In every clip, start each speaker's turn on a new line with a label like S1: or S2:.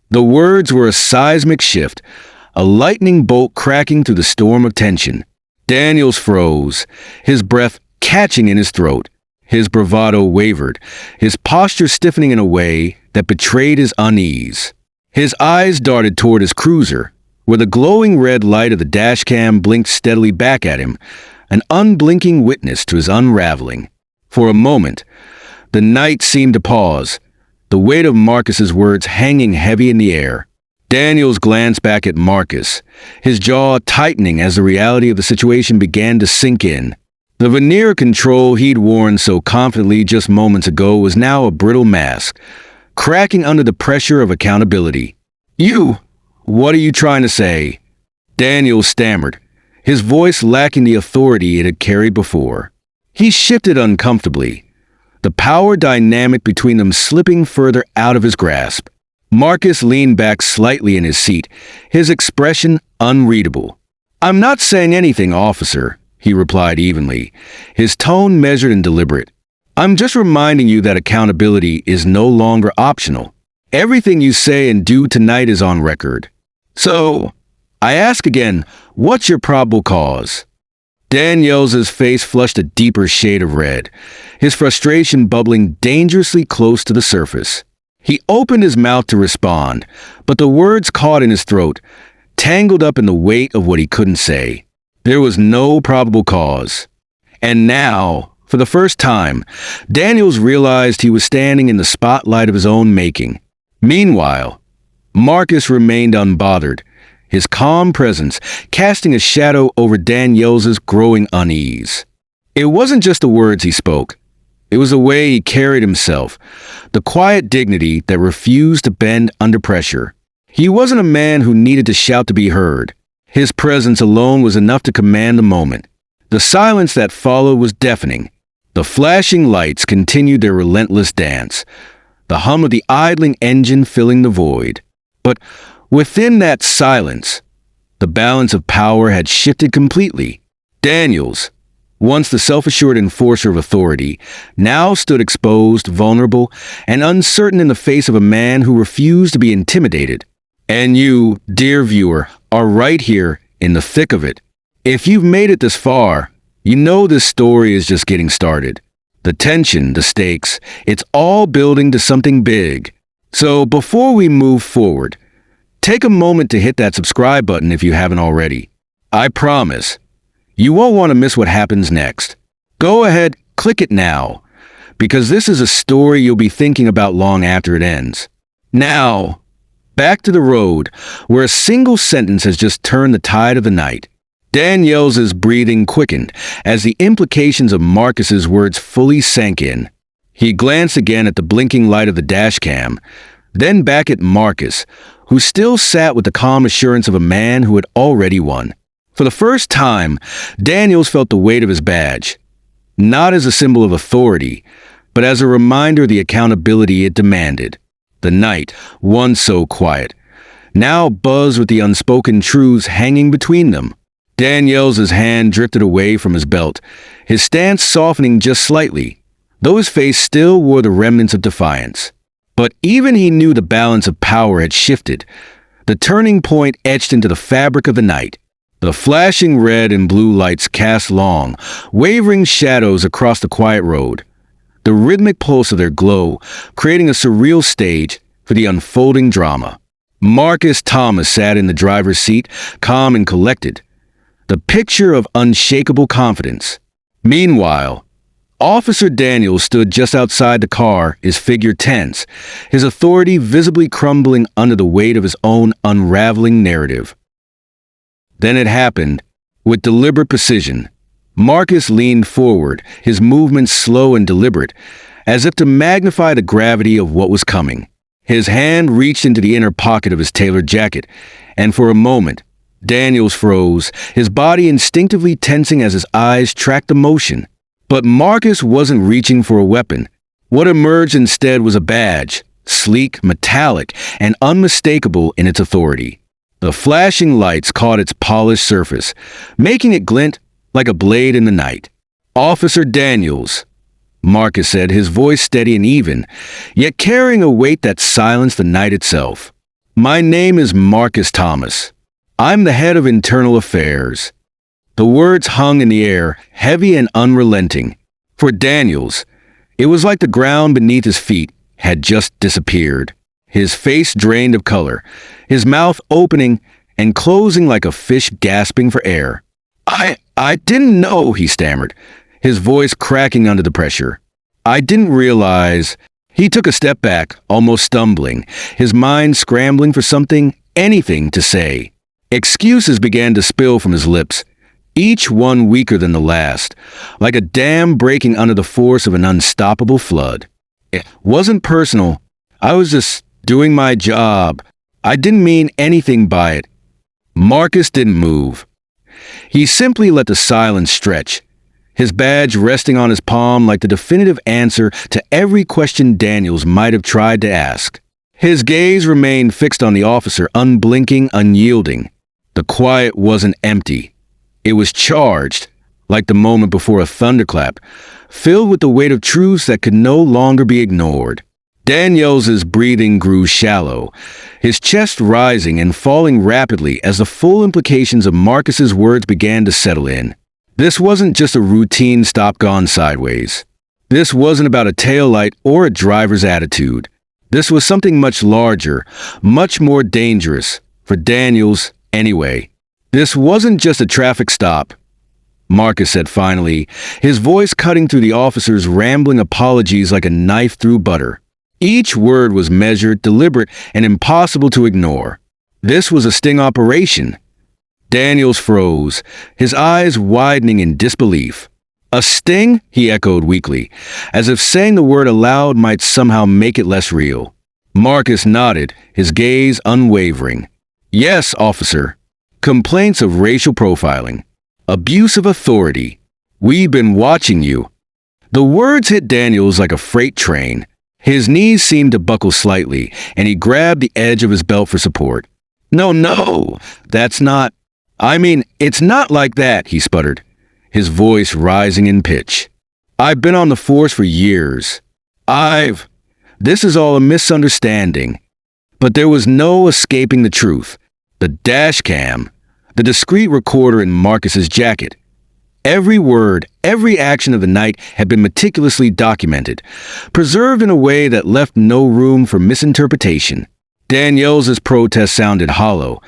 S1: The words were a seismic shift, a lightning bolt cracking through the storm of tension. Daniels froze, his breath catching in his throat. His bravado wavered, his posture stiffening in a way that betrayed his unease. His eyes darted toward his cruiser, where the glowing red light of the dashcam blinked steadily back at him, an unblinking witness to his unraveling. For a moment, the night seemed to pause, the weight of Marcus's words hanging heavy in the air. Daniels glanced back at Marcus, his jaw tightening as the reality of the situation began to sink in. The veneer of control he'd worn so confidently just moments ago was now a brittle mask, cracking under the pressure of accountability. What are you trying to say?" Daniels stammered, his voice lacking the authority it had carried before. He shifted uncomfortably, the power dynamic between them slipping further out of his grasp. Marcus leaned back slightly in his seat, his expression unreadable. "I'm not saying anything, officer," he replied evenly, his tone measured and deliberate. "I'm just reminding you that accountability is no longer optional. Everything you say and do tonight is on record. So, I ask again, what's your probable cause?" Daniels's face flushed a deeper shade of red, his frustration bubbling dangerously close to the surface. He opened his mouth to respond, but the words caught in his throat, tangled up in the weight of what he couldn't say. There was no probable cause. And now, for the first time, Daniels realized he was standing in the spotlight of his own making. Meanwhile, Marcus remained unbothered, his calm presence casting a shadow over Daniels's growing unease. It wasn't just the words he spoke. It was the way he carried himself, the quiet dignity that refused to bend under pressure. He wasn't a man who needed to shout to be heard. His presence alone was enough to command the moment. The silence that followed was deafening. The flashing lights continued their relentless dance, the hum of the idling engine filling the void. But within that silence, the balance of power had shifted completely. Daniels, once the self-assured enforcer of authority, now stood exposed, vulnerable, and uncertain in the face of a man who refused to be intimidated. And you, dear viewer, are right here in the thick of it. If you've made it this far, you know this story is just getting started. The tension, the stakes, it's all building to something big. So before we move forward, take a moment to hit that subscribe button if you haven't already. I promise, you won't want to miss what happens next. Go ahead, click it now, because this is a story you'll be thinking about long after it ends. Now, back to the road, where a single sentence has just turned the tide of the night. Daniels's breathing quickened as the implications of Marcus's words fully sank in. He glanced again at the blinking light of the dashcam, then back at Marcus, who still sat with the calm assurance of a man who had already won. For the first time, Daniels felt the weight of his badge, not as a symbol of authority, but as a reminder of the accountability it demanded. The night, once so quiet, now buzzed with the unspoken truths hanging between them. Daniels's hand drifted away from his belt, his stance softening just slightly, though his face still wore the remnants of defiance. But even he knew the balance of power had shifted, the turning point etched into the fabric of the night. The flashing red and blue lights cast long, wavering shadows across the quiet road, the rhythmic pulse of their glow creating a surreal stage for the unfolding drama. Marcus Thomas sat in the driver's seat, calm and collected, the picture of unshakable confidence. Meanwhile, Officer Daniels stood just outside the car, his figure tense, his authority visibly crumbling under the weight of his own unraveling narrative. Then it happened. With deliberate precision, Marcus leaned forward, his movements slow and deliberate, as if to magnify the gravity of what was coming. His hand reached into the inner pocket of his tailored jacket, and for a moment, Daniels froze, his body instinctively tensing as his eyes tracked the motion. But Marcus wasn't reaching for a weapon. What emerged instead was a badge, sleek, metallic, and unmistakable in its authority. The flashing lights caught its polished surface, making it glint like a blade in the night. "Officer Daniels," Marcus said, his voice steady and even, yet carrying a weight that silenced the night itself. My name is Marcus Thomas. I'm the head of internal affairs. The words hung in the air, heavy and unrelenting. For Daniels, it was like the ground beneath his feet had just disappeared. His face drained of color, his mouth opening and closing like a fish gasping for air. I didn't know, he stammered, his voice cracking under the pressure. I didn't realize. He took a step back, almost stumbling, his mind scrambling for something, anything to say. Excuses began to spill from his lips, each one weaker than the last, like a dam breaking under the force of an unstoppable flood. It wasn't personal. I was just doing my job. I didn't mean anything by it. Marcus didn't move. He simply let the silence stretch, his badge resting on his palm like the definitive answer to every question Daniels might have tried to ask. His gaze remained fixed on the officer, unblinking, unyielding. The quiet wasn't empty. It was charged, like the moment before a thunderclap, filled with the weight of truths that could no longer be ignored. Daniels' breathing grew shallow, his chest rising and falling rapidly as the full implications of Marcus's words began to settle in. This wasn't just a routine stop gone sideways. This wasn't about a taillight or a driver's attitude. This was something much larger, much more dangerous, for Daniels anyway. This wasn't just a traffic stop, Marcus said finally, his voice cutting through the officer's rambling apologies like a knife through butter. Each word was measured, deliberate, and impossible to ignore. This was a sting operation. Daniels froze, his eyes widening in disbelief. A sting? He echoed weakly, as if saying the word aloud might somehow make it less real. Marcus nodded, his gaze unwavering. Yes, officer. Complaints of racial profiling. Abuse of authority. We've been watching you. The words hit Daniels like a freight train. His knees seemed to buckle slightly, and he grabbed the edge of his belt for support. No, that's not... it's not like that, he sputtered, his voice rising in pitch. I've been on the force for years. This is all a misunderstanding. But there was no escaping the truth. The dash cam, the discreet recorder in Marcus's jacket. Every word, every action of the night had been meticulously documented, preserved in a way that left no room for misinterpretation. Daniels' protest sounded hollow,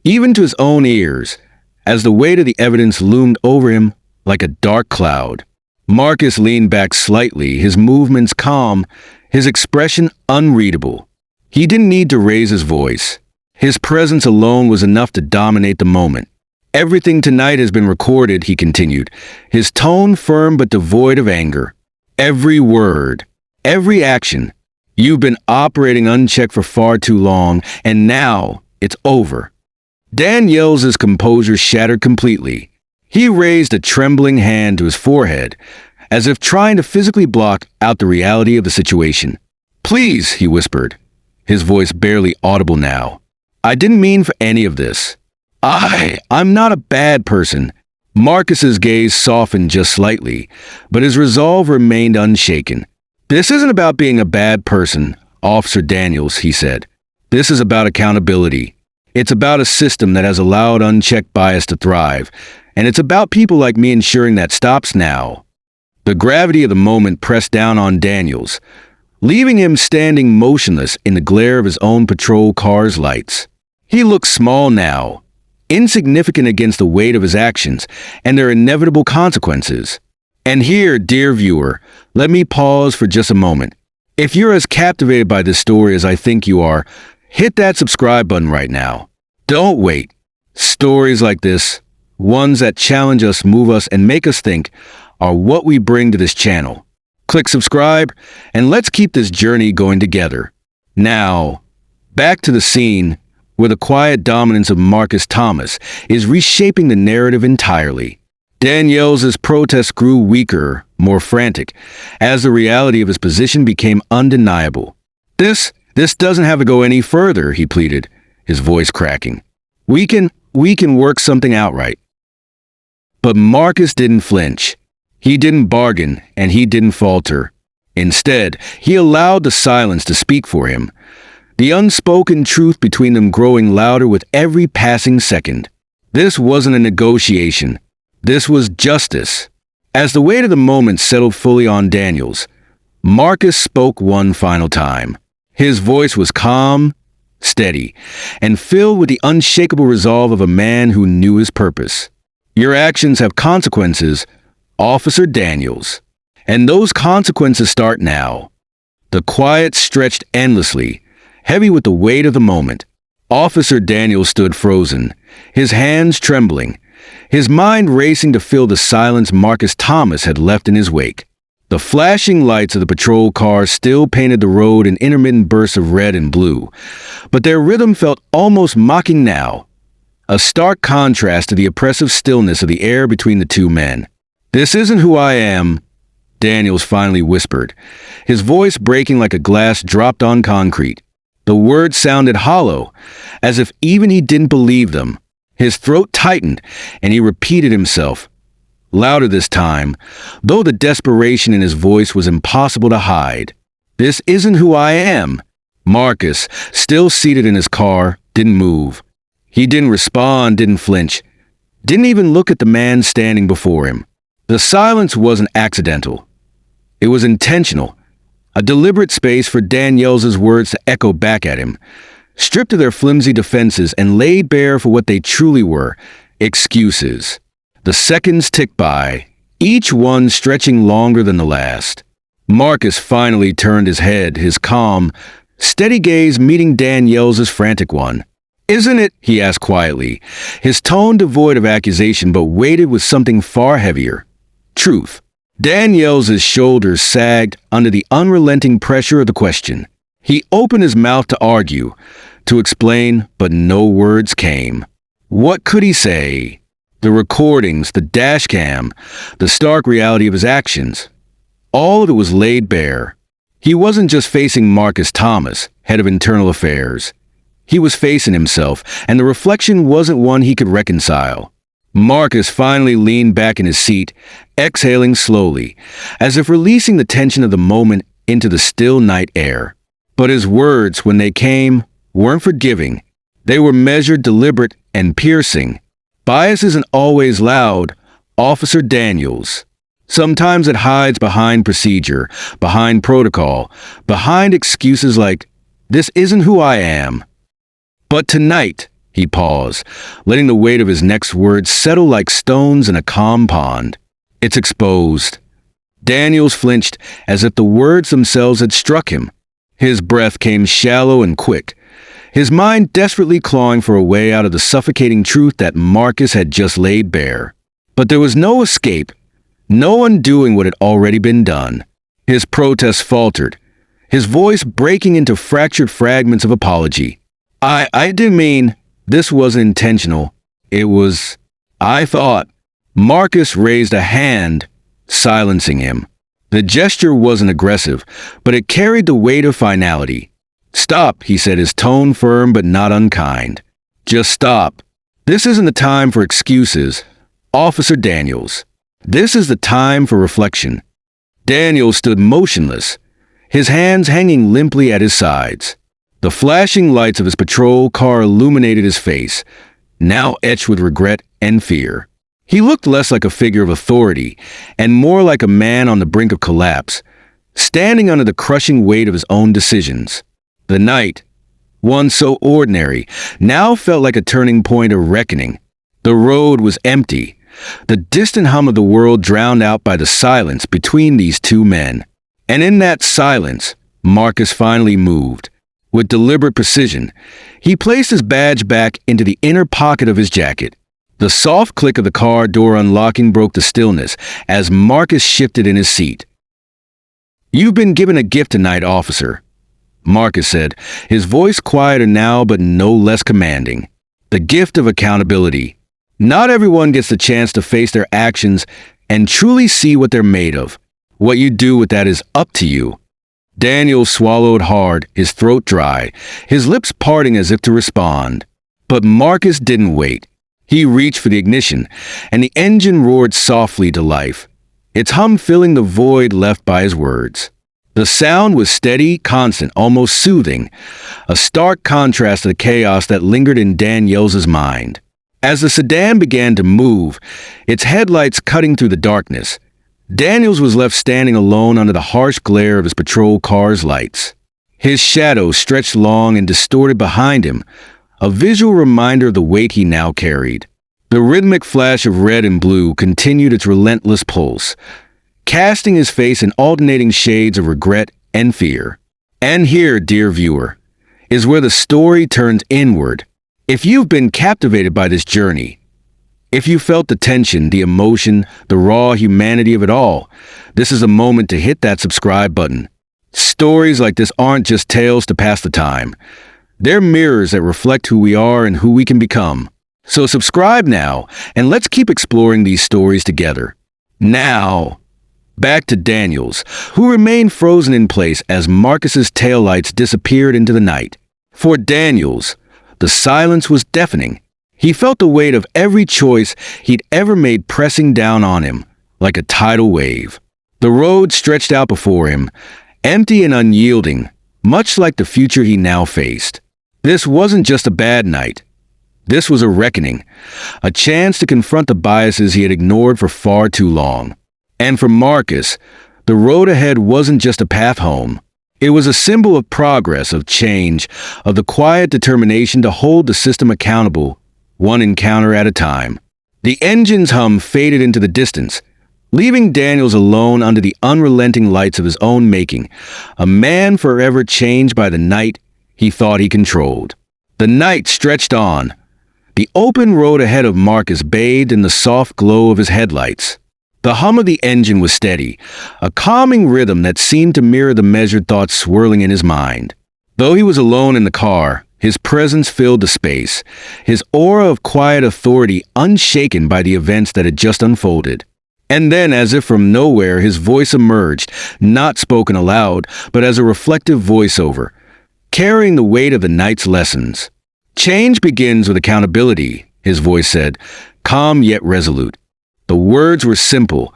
S1: even to his own ears, as the weight of the evidence loomed over him like a dark cloud. Marcus leaned back slightly, his movements calm, his expression unreadable. He didn't need to raise his voice. His presence alone was enough to dominate the moment. Everything tonight has been recorded, he continued, his tone firm but devoid of anger. Every word, every action. You've been operating unchecked for far too long, and now it's over. Daniels' composure shattered completely. He raised a trembling hand to his forehead, as if trying to physically block out the reality of the situation. Please, he whispered, his voice barely audible now. I didn't mean for any of this. I'm not a bad person. Marcus's gaze softened just slightly, but his resolve remained unshaken. This isn't about being a bad person, Officer Daniels, he said. This is about accountability. It's about a system that has allowed unchecked bias to thrive, and it's about people like me ensuring that stops now. The gravity of the moment pressed down on Daniels, leaving him standing motionless in the glare of his own patrol car's lights. He looked small now, insignificant against the weight of his actions and their inevitable consequences. And here, dear viewer, let me pause for just a moment. If you're as captivated by this story as I think you are, hit that subscribe button right now. Don't wait. Stories like this, ones that challenge us, move us, and make us think, are what we bring to this channel. Click subscribe, and let's keep this journey going together. Now, back to the scene, where the quiet dominance of Marcus Thomas is reshaping the narrative entirely. Daniels' protest grew weaker, more frantic, as the reality of his position became undeniable. This doesn't have to go any further, he pleaded, his voice cracking. We can work something out, right? But Marcus didn't flinch. He didn't bargain, and he didn't falter. Instead, he allowed the silence to speak for him. the unspoken truth between them growing louder with every passing second. This wasn't a negotiation. This was justice. As the weight of the moment settled fully on Daniels, Marcus spoke one final time. His voice was calm, steady, and filled with the unshakable resolve of a man who knew his purpose. Your actions have consequences, Officer Daniels. And those consequences start now. The quiet stretched endlessly, heavy with the weight of the moment. Officer Daniels stood frozen, his hands trembling, his mind racing to fill the silence Marcus Thomas had left in his wake. The flashing lights of the patrol cars still painted the road in intermittent bursts of red and blue, but their rhythm felt almost mocking now, a stark contrast to the oppressive stillness of the air between the two men. "This isn't who I am," Daniels finally whispered, his voice breaking like a glass dropped on concrete. The words sounded hollow, as if even he didn't believe them. His throat tightened, and he repeated himself, louder this time, though the desperation in his voice was impossible to hide. "This isn't who I am." Marcus, still seated in his car, didn't move. He didn't respond, didn't flinch, didn't even look at the man standing before him. The silence wasn't accidental. It was intentional, a deliberate space for Daniels' words to echo back at him, stripped of their flimsy defenses and laid bare for what they truly were, excuses. The seconds ticked by, each one stretching longer than the last. Marcus finally turned his head, his calm, steady gaze meeting Daniels' frantic one. "Isn't it?" he asked quietly, his tone devoid of accusation but weighted with something far heavier. Truth. Daniels' shoulders sagged under the unrelenting pressure of the question. He opened his mouth to argue, to explain, but no words came. What could he say? The recordings, the dashcam, the stark reality of his actions. All of it was laid bare. He wasn't just facing Marcus Thomas, head of internal affairs. He was facing himself, and the reflection wasn't one he could reconcile. Marcus finally leaned back in his seat, exhaling slowly, as if releasing the tension of the moment into the still night air. But his words, when they came, weren't forgiving. They were measured, deliberate, and piercing. Bias isn't always loud, Officer Daniels. Sometimes it hides behind procedure, behind protocol, behind excuses like, "This isn't who I am." But tonight, he paused, letting the weight of his next words settle like stones in a calm pond. "It's exposed." Daniels flinched as if the words themselves had struck him. His breath came shallow and quick, his mind desperately clawing for a way out of the suffocating truth that Marcus had just laid bare. But there was no escape, no undoing what had already been done. His protest faltered, his voice breaking into fractured fragments of apology. I didn't mean, this wasn't intentional. It was, I thought." Marcus raised a hand, silencing him. The gesture wasn't aggressive, but it carried the weight of finality. "Stop," he said, his tone firm but not unkind. "Just stop. This isn't the time for excuses, Officer Daniels. This is the time for reflection." Daniels stood motionless, his hands hanging limply at his sides. The flashing lights of his patrol car illuminated his face, now etched with regret and fear. He looked less like a figure of authority and more like a man on the brink of collapse, standing under the crushing weight of his own decisions. The night, one so ordinary, now felt like a turning point of reckoning. The road was empty, the distant hum of the world drowned out by the silence between these two men. And in that silence, Marcus finally moved. With deliberate precision, he placed his badge back into the inner pocket of his jacket. The soft click of the car door unlocking broke the stillness as Marcus shifted in his seat. "You've been given a gift tonight, officer," Marcus said, his voice quieter now but no less commanding. "The gift of accountability. Not everyone gets the chance to face their actions and truly see what they're made of. What you do with that is up to you." Daniel swallowed hard, his throat dry, his lips parting as if to respond. But Marcus didn't wait. He reached for the ignition, and the engine roared softly to life, its hum filling the void left by his words. The sound was steady, constant, almost soothing, a stark contrast to the chaos that lingered in Daniels' mind. As the sedan began to move, its headlights cutting through the darkness, Daniels was left standing alone under the harsh glare of his patrol car's lights. His shadow stretched long and distorted behind him, a visual reminder of the weight he now carried. The rhythmic flash of red and blue continued its relentless pulse, casting his face in alternating shades of regret and fear. And here, dear viewer, is where the story turns inward. If you've been captivated by this journey, if you felt the tension, the emotion, the raw humanity of it all, this is a moment to hit that subscribe button. Stories like this aren't just tales to pass the time. They're mirrors that reflect who we are and who we can become. So subscribe now, and let's keep exploring these stories together. Now, back to Daniels, who remained frozen in place as Marcus's taillights disappeared into the night. For Daniels, the silence was deafening. He felt the weight of every choice he'd ever made pressing down on him, like a tidal wave. The road stretched out before him, empty and unyielding, much like the future he now faced. This wasn't just a bad night. This was a reckoning, a chance to confront the biases he had ignored for far too long. And for Marcus, the road ahead wasn't just a path home. It was a symbol of progress, of change, of the quiet determination to hold the system accountable, one encounter at a time. The engine's hum faded into the distance, leaving Daniels alone under the unrelenting lights of his own making, a man forever changed by the night he thought he controlled. The night stretched on, the open road ahead of Marcus bathed in the soft glow of his headlights. The hum of the engine was steady, a calming rhythm that seemed to mirror the measured thoughts swirling in his mind. Though he was alone in the car, his presence filled the space, his aura of quiet authority unshaken by the events that had just unfolded. And then, as if from nowhere, his voice emerged, not spoken aloud, but as a reflective voiceover, carrying the weight of the night's lessons. "Change begins with accountability," his voice said, calm yet resolute. The words were simple,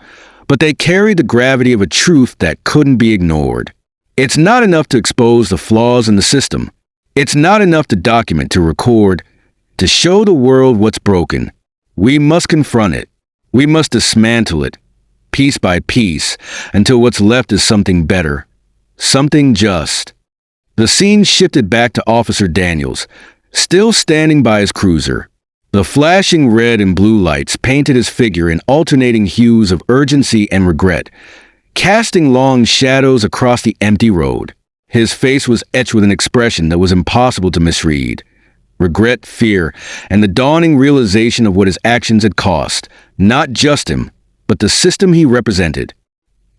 S1: but they carried the gravity of a truth that couldn't be ignored. It's not enough to expose the flaws in the system. It's not enough to document, to record, to show the world what's broken. We must confront it. We must dismantle it, piece by piece, until what's left is something better, something just. The scene shifted back to Officer Daniels, still standing by his cruiser. The flashing red and blue lights painted his figure in alternating hues of urgency and regret, casting long shadows across the empty road. His face was etched with an expression that was impossible to misread. Regret, fear, and the dawning realization of what his actions had cost, not just him, but the system he represented.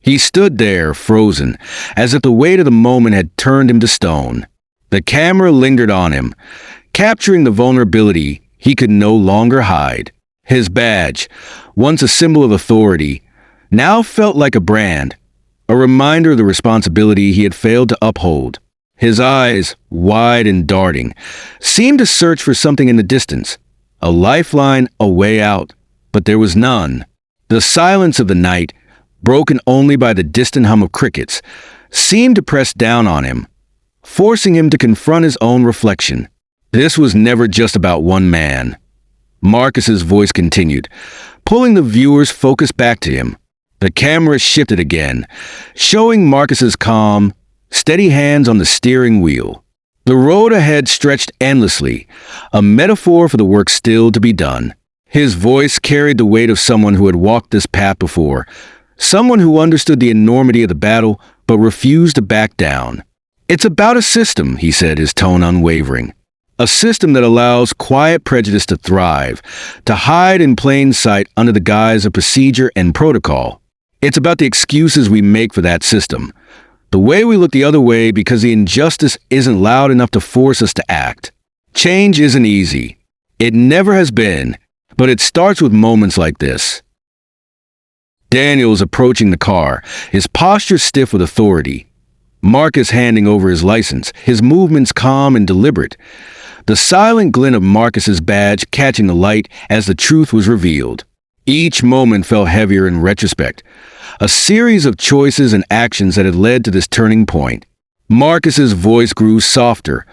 S1: He stood there, frozen, as if the weight of the moment had turned him to stone. The camera lingered on him, capturing the vulnerability he could no longer hide. His badge, once a symbol of authority, now felt like a brand, a reminder of the responsibility he had failed to uphold. His eyes, wide and darting, seemed to search for something in the distance, a lifeline, a way out, but there was none. The silence of the night, broken only by the distant hum of crickets, seemed to press down on him, forcing him to confront his own reflection. This was never just about one man. Marcus's voice continued, pulling the viewer's focus back to him. The camera shifted again, showing Marcus's calm, steady hands on the steering wheel. The road ahead stretched endlessly, a metaphor for the work still to be done. His voice carried the weight of someone who had walked this path before, someone who understood the enormity of the battle but refused to back down. "It's about a system," he said, his tone unwavering. "A system that allows quiet prejudice to thrive, to hide in plain sight under the guise of procedure and protocol. It's about the excuses we make for that system, the way we look the other way because the injustice isn't loud enough to force us to act. Change isn't easy. It never has been, but it starts with moments like this." Daniels approaching the car, his posture stiff with authority. Marcus handing over his license, his movements calm and deliberate. The silent glint of Marcus's badge catching the light as the truth was revealed. Each moment felt heavier in retrospect, a series of choices and actions that had led to this turning point. Marcus's voice grew softer,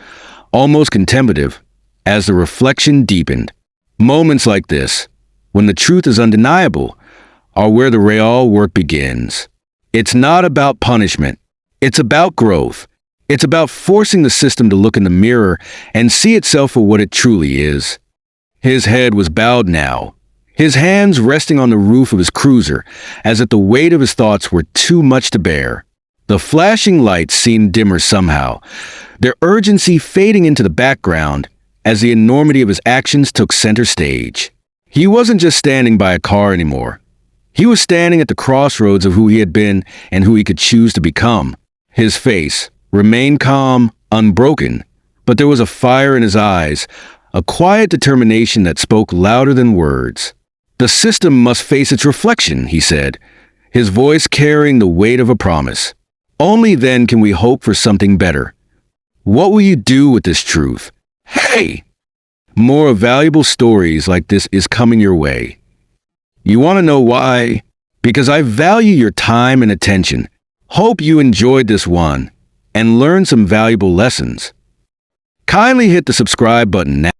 S1: almost contemplative, as the reflection deepened. Moments like this, when the truth is undeniable, are where the real work begins. It's not about punishment. It's about growth. It's about forcing the system to look in the mirror and see itself for what it truly is. His head was bowed now, his hands resting on the roof of his cruiser, as if the weight of his thoughts were too much to bear. The flashing lights seemed dimmer somehow, their urgency fading into the background as the enormity of his actions took center stage. He wasn't just standing by a car anymore. He was standing at the crossroads of who he had been and who he could choose to become. His face remained calm, unbroken, but there was a fire in his eyes, a quiet determination that spoke louder than words. "The system must face its reflection," he said, his voice carrying the weight of a promise. "Only then can we hope for something better. What will you do with this truth?" Hey! More valuable stories like this is coming your way. You want to know why? Because I value your time and attention. Hope you enjoyed this one and learned some valuable lessons. Kindly hit the subscribe button now.